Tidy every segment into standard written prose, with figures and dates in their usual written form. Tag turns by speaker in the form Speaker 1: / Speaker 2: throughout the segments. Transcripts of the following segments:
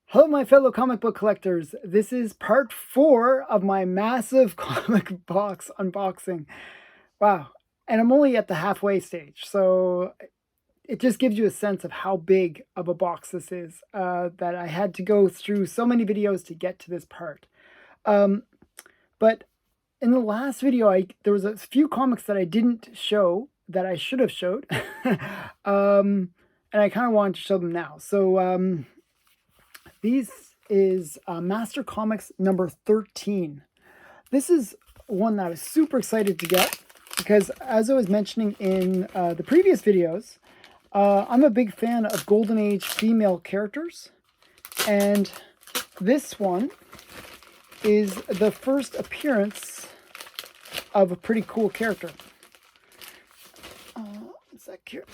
Speaker 1: Hello, my fellow comic book collectors. This is part 4 of my massive comic box unboxing. Wow. And I'm only at the halfway stage, so it just gives you a sense of how big of a box this is, that I had to go through so many videos to get to this part. Um, but in the last video, there was a few comics that I didn't show that I should have showed. And I kind of wanted to show them now. So these is Master Comics number 13. This is one that I was super excited to get because, as I was mentioning in the previous videos, I'm a big fan of Golden Age female characters, and this one is the first appearance of a pretty cool character. What's that here?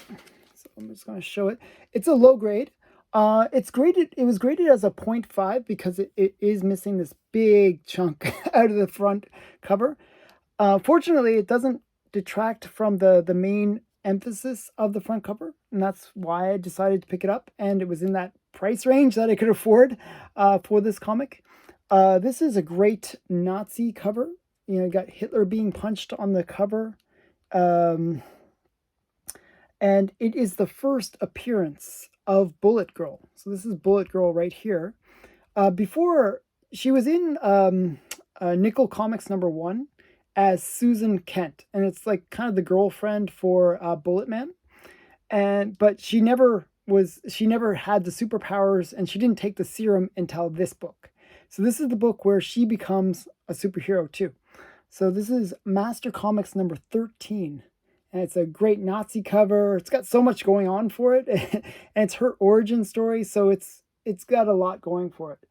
Speaker 1: So I'm just going to show it. It's a low grade. It's graded. It was graded as a 0.5 because it is missing this big chunk out of the front cover. Fortunately, it doesn't detract from the main emphasis of the front cover, and that's why I decided to pick it up. And it was in that price range that I could afford for this comic. This is a great Nazi cover. You know, you got Hitler being punched on the cover. And it is the first appearance of Bullet Girl. So this is Bullet Girl right here. Before, she was in Nickel Comics #1 as Susan Kent, and it's like kind of the girlfriend for Bullet Man. But she never had the superpowers, and she didn't take the serum until this book. So this is the book where she becomes a superhero too. So this is Master Comics number 13. And it's a great Nazi cover. It's got so much going on for it. And it's her origin story, so it's got a lot going for it.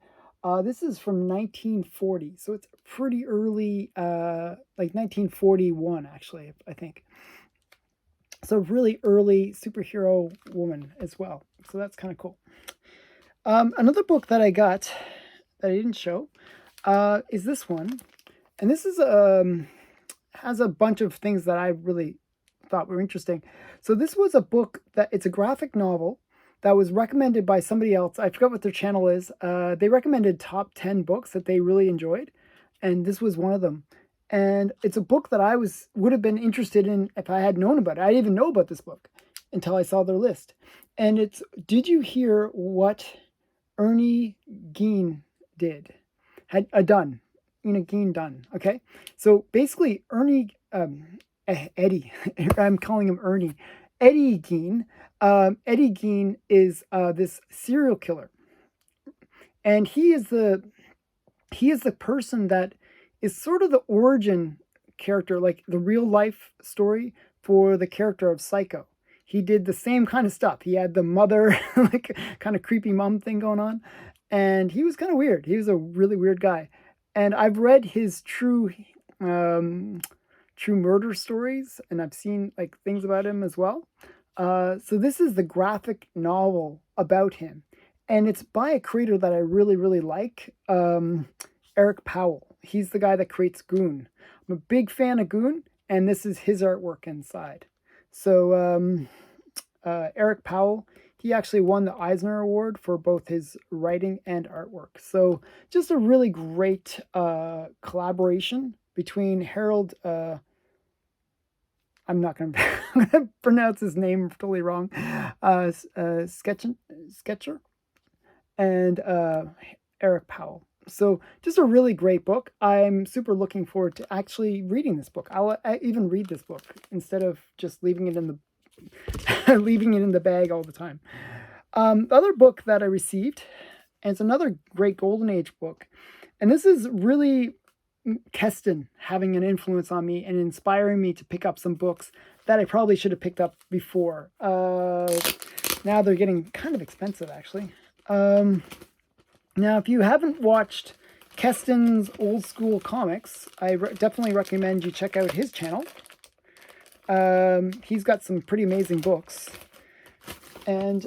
Speaker 1: This is from 1940, so it's pretty early, like 1941, actually, I think. So really early superhero woman as well. So that's kind of cool. Another book that I got that I didn't show is this one. And this is has a bunch of things that I really thought were interesting. So this was a book it's a graphic novel that was recommended by somebody else. I forgot what their channel is. They recommended top 10 books that they really enjoyed, and this was one of them. And it's a book that I would have been interested in if I had known about it. I didn't even know about this book until I saw their list. And it's Did You Hear What Ernie Gein Did? Had done. Gein done. Okay. So basically Eddie, I'm calling him Ernie. Eddie Gein. Eddie Gein is this serial killer, and he is the person that is sort of the origin character, like the real life story for the character of Psycho. He did the same kind of stuff. He had the mother, like kind of creepy mom thing going on, and he was kind of weird. He was a really weird guy, and I've read his true murder stories, and I've seen like things about him as well. So this is the graphic novel about him, and it's by a creator that I really, really like, Eric Powell. He's the guy that creates Goon. I'm a big fan of Goon, and this is his artwork inside. So Eric Powell, he actually won the Eisner Award for both his writing and artwork. So just a really great collaboration between Harold, I'm not going to pronounce his name totally wrong, Sketcher, and Eric Powell. So just a really great book. I'm super looking forward to actually reading this book. I'll even read this book instead of just leaving it in the bag all the time. The other book that I received, and it's another great Golden Age book, and this is really Keston having an influence on me and inspiring me to pick up some books that I probably should have picked up before. Now they're getting kind of expensive, actually. Now, if you haven't watched Keston's old school comics, I definitely recommend you check out his channel. He's got some pretty amazing books. And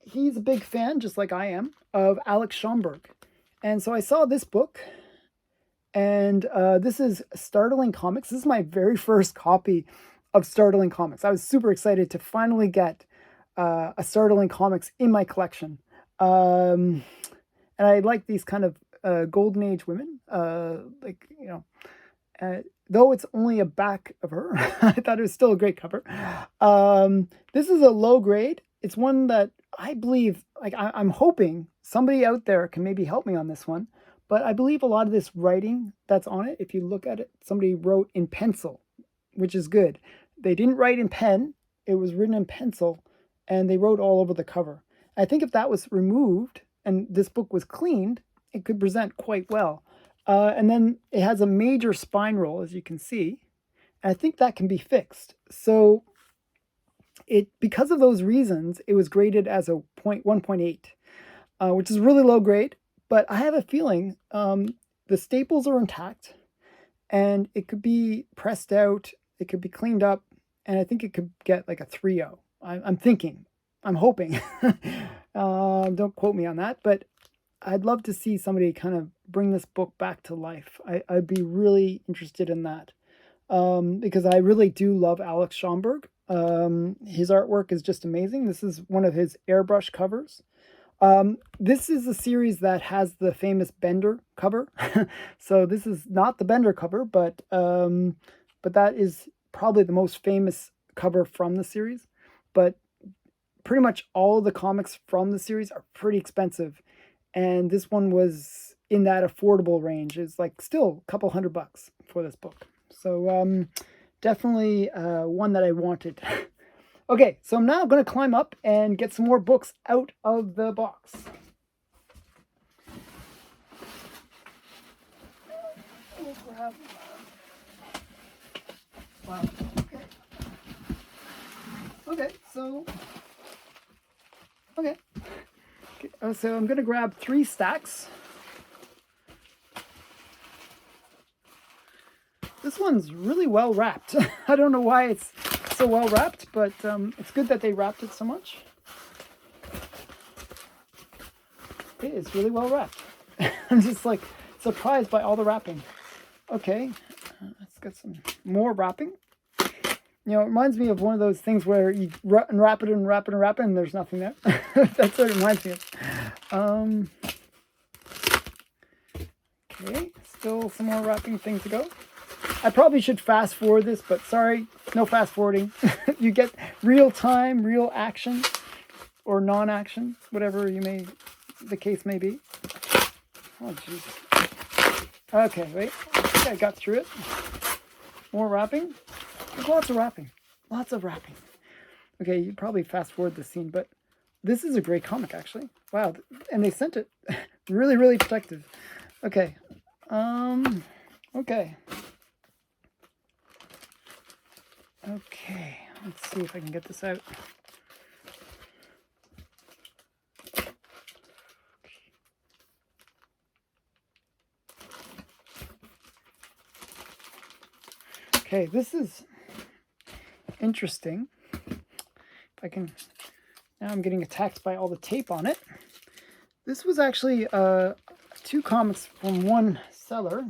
Speaker 1: he's a big fan, just like I am, of Alex Schomburg. And so I saw this book, and this is Startling Comics. This is my very first copy of Startling Comics. I was super excited to finally get a Startling Comics in my collection. And I like these kind of golden age women. Though it's only a back of her, I thought it was still a great cover. This is a low grade. It's one that I believe, I'm hoping somebody out there can maybe help me on this one. But I believe a lot of this writing that's on it, if you look at it, somebody wrote in pencil, which is good. They didn't write in pen, it was written in pencil, and they wrote all over the cover. I think if that was removed and this book was cleaned, it could present quite well. And then it has a major spine roll, as you can see. And I think that can be fixed. So because of those reasons, it was graded as a 1.8, which is really low grade. But I have a feeling the staples are intact, and it could be pressed out, it could be cleaned up, and I think it could get like a 3.0. I'm thinking, I'm hoping. Don't quote me on that, but I'd love to see somebody kind of bring this book back to life. I'd be really interested in that, because I really do love Alex Schomburg. His artwork is just amazing. This is one of his airbrush covers. This is a series that has the famous Bender cover. So this is not the Bender cover, but that is probably the most famous cover from the series. But pretty much all of the comics from the series are pretty expensive. And this one was in that affordable range. It's like still a couple $100 for this book. So definitely one that I wanted. Okay, so I'm now going to climb up and get some more books out of the box. Wow. Okay, so I'm going to grab 3 stacks. This one's really well wrapped. I don't know why it's so well wrapped, but it's good that they wrapped it so much. It is really well wrapped. I'm just like surprised by all the wrapping. Okay, let's get some more wrapping. You know, it reminds me of one of those things where you unwrap it and wrap it and wrap it and there's nothing there. That's what it reminds me of. Okay, still some more wrapping things to go. I probably should fast forward this, but sorry, no fast forwarding. You get real time, real action, or non-action, whatever the case may be. Oh, jeez. Okay, wait. I think I got through it. More wrapping. There's lots of wrapping. Lots of wrapping. Okay, you probably fast forward this scene, but this is a great comic, actually. Wow, and they sent it really, really protective. Okay. Okay. Okay, let's see if I can get this out. Okay, this is interesting. If I can, now I'm getting attacked by all the tape on it. This was actually 2 comics from one seller.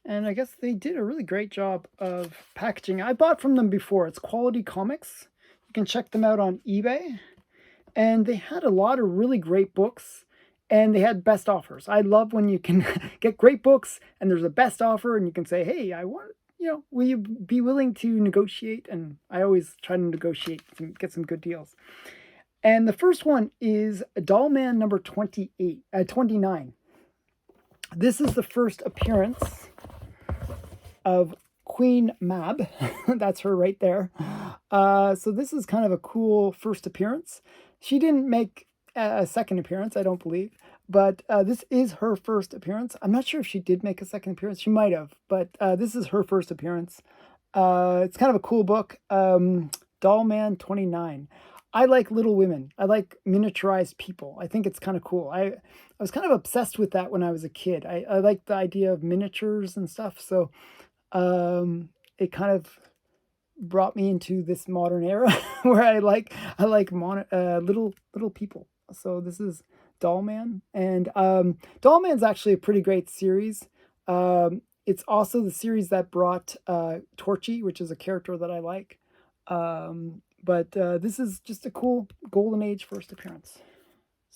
Speaker 1: And I guess they did a really great job of packaging. I bought from them before. It's Quality Comics. You can check them out on eBay. And they had a lot of really great books. And they had best offers. I love when you can get great books and there's a best offer and you can say, hey, I want, will you be willing to negotiate? And I always try to negotiate and get some good deals. And the first one is Dollman number 29. This is the first appearance of Queen Mab. That's her right there. So this is kind of a cool first appearance. She didn't make a second appearance, I don't believe, but this is her first appearance. I'm not sure if she did make a second appearance. She might have, but this is her first appearance. It's kind of a cool book. Dollman 29. I like Little Women. I like miniaturized people. I think it's kind of cool. I was kind of obsessed with that when I was a kid. I like the idea of miniatures and stuff. So it kind of brought me into this modern era where I like little people. So this is Dollman, and Dollman's actually a pretty great series. It's also the series that brought Torchy, which is a character that I like. But this is just a cool Golden Age first appearance.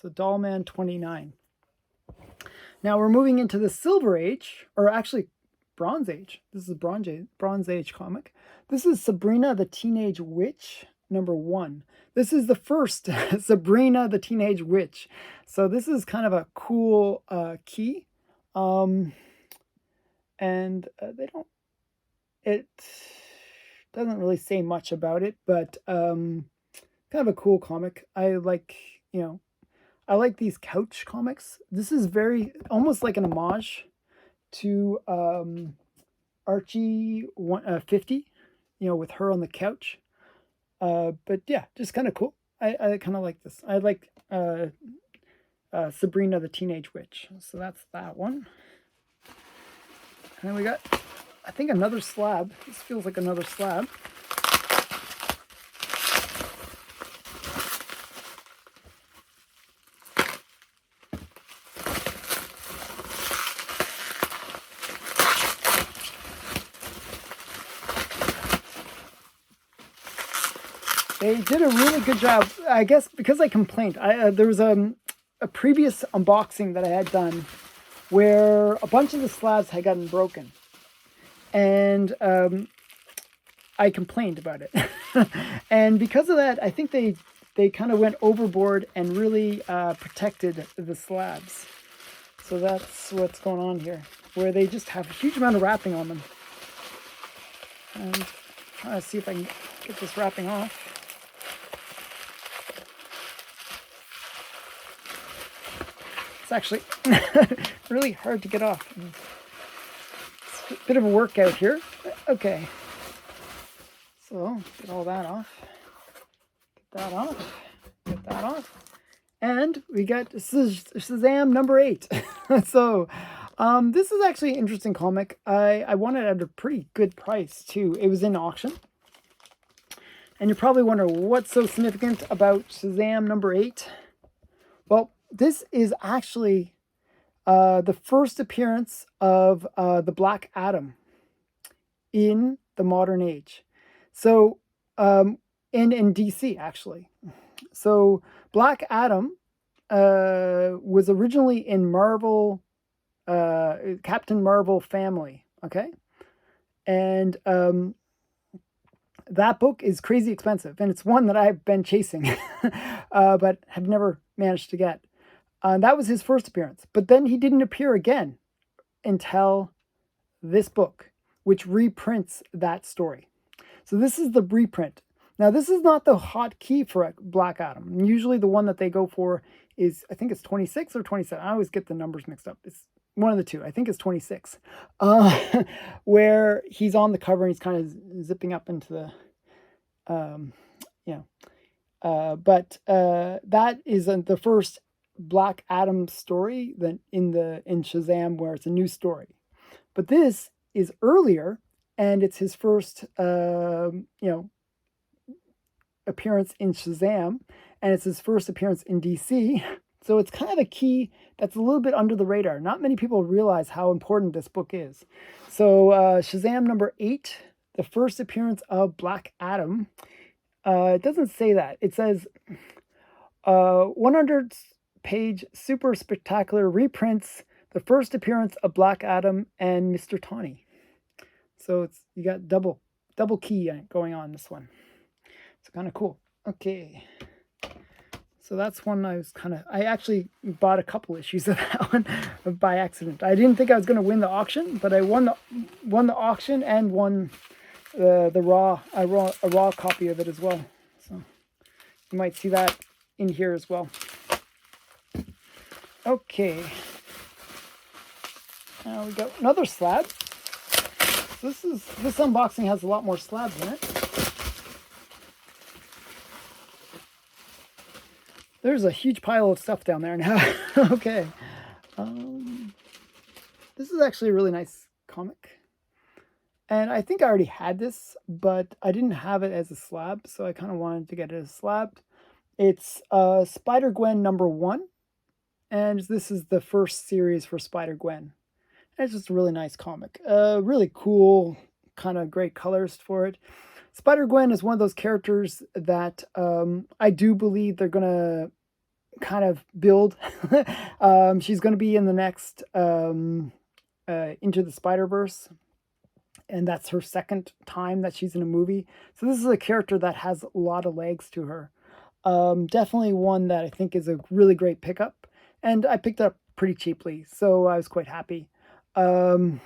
Speaker 1: So Dollman 29. Now we're moving into the Silver Age, or actually Bronze Age. This is a Bronze Age comic. This is Sabrina the Teenage Witch, number 1. This is the first Sabrina the Teenage Witch. So this is kind of a cool key. And it doesn't really say much about it, but kind of a cool comic. I like these couch comics. This is very almost like an homage to Archie 50, with her on the couch. But yeah, just kind of cool. I kind of like this. I like Sabrina the Teenage Witch. So that's that one. And then we got, I think, another slab. This feels like another slab. They did a really good job, I guess, because I complained. There was a previous unboxing that I had done where a bunch of the slabs had gotten broken. And I complained about it. And because of that, I think they kind of went overboard and really protected the slabs. So that's what's going on here, where they just have a huge amount of wrapping on them. And I'm trying to see if I can get this wrapping off. It's actually really hard to get off. It's a bit of a workout here. Okay. So, get all that off. Get that off. Get that off. And we got Shazam number 8. So, this is actually an interesting comic. I won it at a pretty good price, too. It was in auction. And you're probably wondering, what's so significant about Shazam number 8? Well, this is actually the first appearance of the Black Adam in the modern age. So, in DC, actually. So, Black Adam was originally in Marvel, Captain Marvel family, okay? And that book is crazy expensive, and it's one that I've been chasing, but have never managed to get. That was his first appearance. But then he didn't appear again until this book, which reprints that story. So this is the reprint. Now, this is not the hot key for Black Adam. Usually the one that they go for is, I think it's 26 or 27. I always get the numbers mixed up. It's one of the two. I think it's 26. Where he's on the cover and he's kind of zipping up into the, but that is the first Black Adam story than in Shazam, where it's a new story. But this is earlier, and it's his first appearance in Shazam, and it's his first appearance in DC. So it's kind of a key that's a little bit under the radar. Not many people realize how important this book is. So Shazam number 8, the first appearance of Black Adam. It doesn't say that. It says 100-page super spectacular reprints the first appearance of Black Adam and Mr. Tawny. So you got double key going on this one. It's kind of cool. Okay. So that's one I actually bought a couple issues of that one by accident. I didn't think I was going to win the auction, but I won the auction and won a raw copy of it as well. So you might see that in here as well. Okay. Now we got another slab. This unboxing has a lot more slabs in it. There's a huge pile of stuff down there now. Okay. This is actually a really nice comic. And I think I already had this, but I didn't have it as a slab, so I kind of wanted to get it as a slab. It's Spider-Gwen number 1. And this is the first series for Spider-Gwen. It's just a really nice comic. Really cool, kind of great colors for it. Spider-Gwen is one of those characters that I do believe they're going to kind of build. She's going to be in the next Into the Spider-Verse, and that's her second time that she's in a movie. So this is a character that has a lot of legs to her. Definitely one that I think is a really great pickup, and I picked it up pretty cheaply, so I was quite happy. So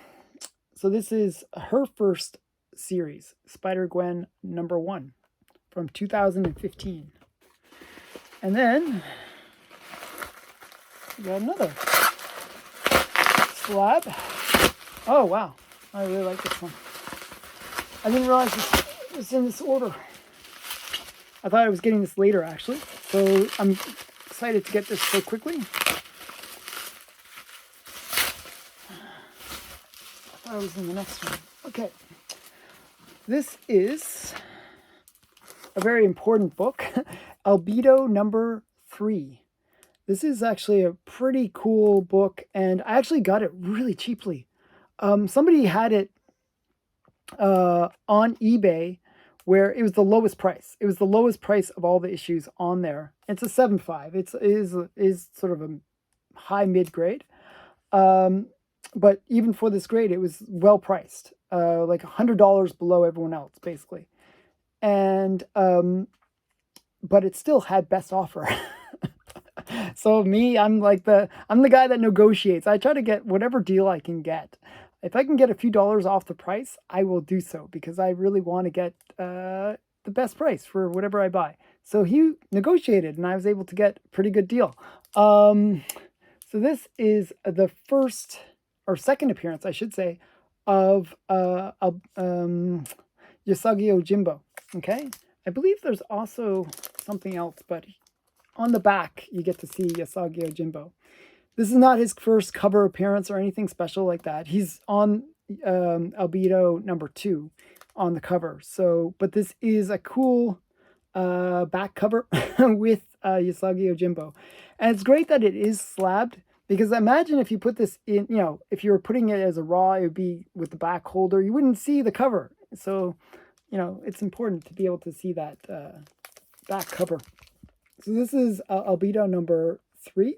Speaker 1: this is her first series, Spider-Gwen #1 from 2015. And then we got another slab. Oh, wow. I really like this one. I didn't realize it was in this order. I thought I was getting this later, actually. So I'm excited to get this so quickly. I thought it was in the next one. Okay. This is a very important book, Albedo #3. This is actually a pretty cool book, and I actually got it really cheaply. Somebody had it on eBay where it was the lowest price. It was the lowest price of all the issues on there. It's a 7.5. It is sort of a high mid grade. But even for this grade, it was well priced, like $100 below everyone else, basically. And but it still had best offer. So me, I'm the guy that negotiates. I try to get whatever deal I can get. If I can get a few dollars off the price, I will do so, because I really want to get the best price for whatever I buy. So he negotiated, and I was able to get a pretty good deal. So this is the first or second appearance, I should say, of Usagi Yojimbo. Okay, I believe there's also something else, but on the back you get to see Usagi Yojimbo. This is not his first cover appearance or anything special like that. He's on Albedo #2 on the cover. So, but this is a cool back cover with Usagi Yojimbo. And it's great that it is slabbed, because imagine if you put this in, if you were putting it as a raw, it would be with the back holder. You wouldn't see the cover. So, it's important to be able to see that back cover. So this is Albedo #3.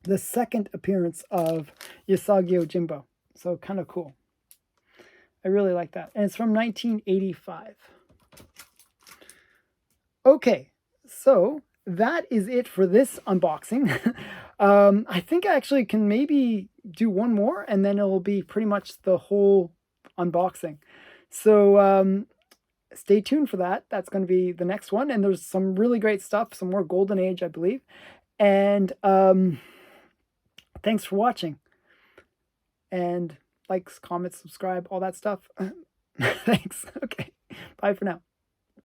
Speaker 1: The second appearance of Usagi Yojimbo. So kind of cool. I really like that. And it's from 1985. Okay, so that is it for this unboxing. I think I actually can maybe do one more, and then it will be pretty much the whole unboxing. So stay tuned for that. That's going to be the next one. And there's some really great stuff, some more Golden Age, I believe. And thanks for watching, and likes, comments, subscribe, all that stuff. Thanks. Okay, bye for now.